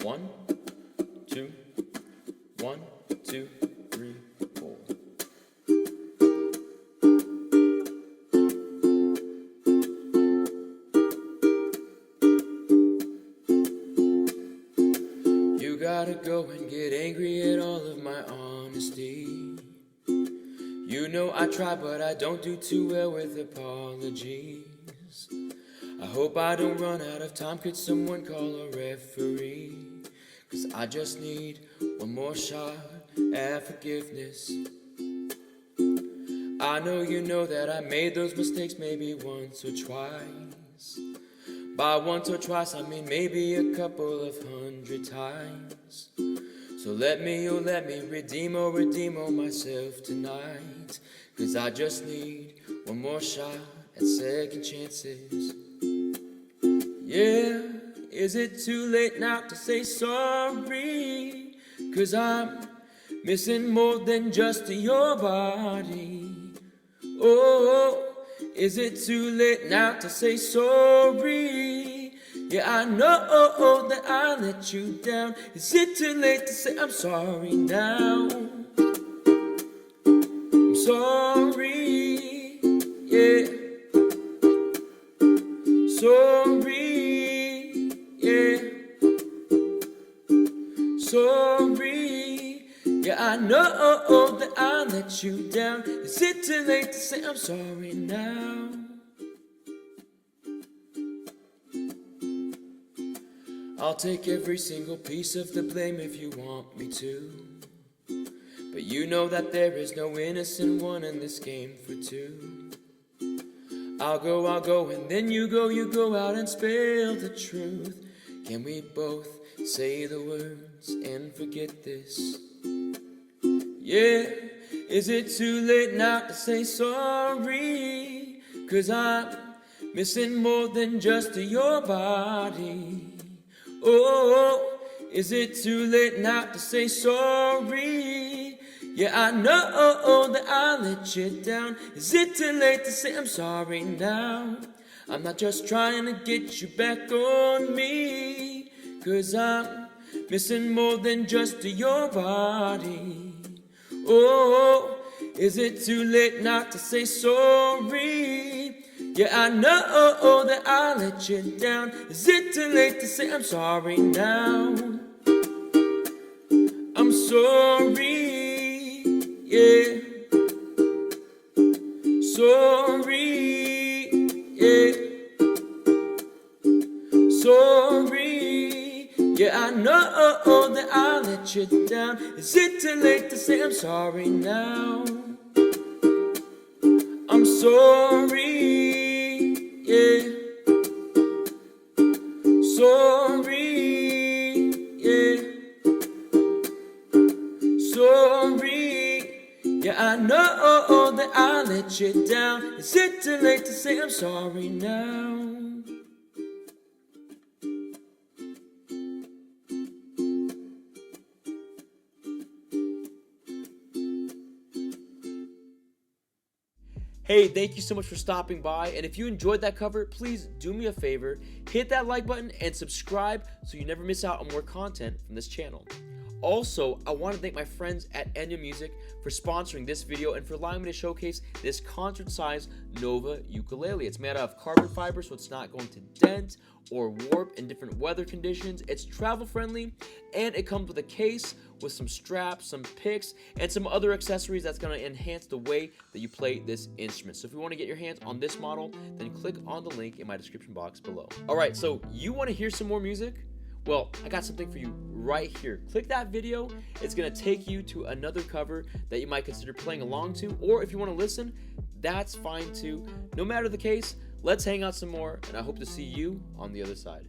1, 2, 1, 2, 3, 4. You gotta go and get angry at all of my honesty. You know I try, but I don't do too well with apologies. I hope I don't run out of time. Could someone call a referee? 'Cause I just need one more shot at forgiveness. I know you know that I made those mistakes maybe once or twice. By once or twice I mean maybe a couple of 100 times. So let me redeem myself tonight. 'Cause I just need one more shot at second chances. Yeah, is it too late now to say sorry? 'Cause I'm missing more than just your body. Oh, is it too late now to say sorry? Yeah, I know that I let you down. Is it too late to say I'm sorry now? I'm sorry, yeah. Sorry, yeah. Sorry, yeah, I know that I let you down. Is it too late to say I'm sorry now? I'll take every single piece of the blame if you want me to. But you know that there is no innocent one in this game for two. I'll go, and then you go out and spill the truth. Can we both say the words and forget this? Yeah, is it too late now to say sorry? 'Cause I'm missing more than just your body. Oh, is it too late now to say sorry? Yeah, I know that I let you down. Is it too late to say I'm sorry now? I'm not just trying to get you back on me. 'Cause I'm missing more than just your body. Oh, is it too late not to say sorry? Yeah, I know that I let you down. Is it too late to say I'm sorry now? I'm sorry, yeah. Sorry, yeah. Sorry, yeah, I know that I let you down. Is it too late to say I'm sorry now? I'm sorry, yeah. Sorry, yeah. Sorry, yeah, I know that I let you down. Is it too late to say I'm sorry now? Hey, thank you so much for stopping by, and if you enjoyed that cover, please do me a favor, hit that like button and subscribe so you never miss out on more content from this channel. Also, I want to thank my friends at Enya Music for sponsoring this video and for allowing me to showcase this concert-sized Nova ukulele. It's made out of carbon fiber, so it's not going to dent or warp in different weather conditions. It's travel-friendly, and it comes with a case with some straps, some picks, and some other accessories that's going to enhance the way that you play this instrument. So if you want to get your hands on this model, then click on the link in my description box below. Alright, so you want to hear some more music? Well, I got something for you right here. Click that video. It's going to take you to another cover that you might consider playing along to, or if you want to listen, that's fine too. No matter the case, let's hang out some more, and I hope to see you on the other side.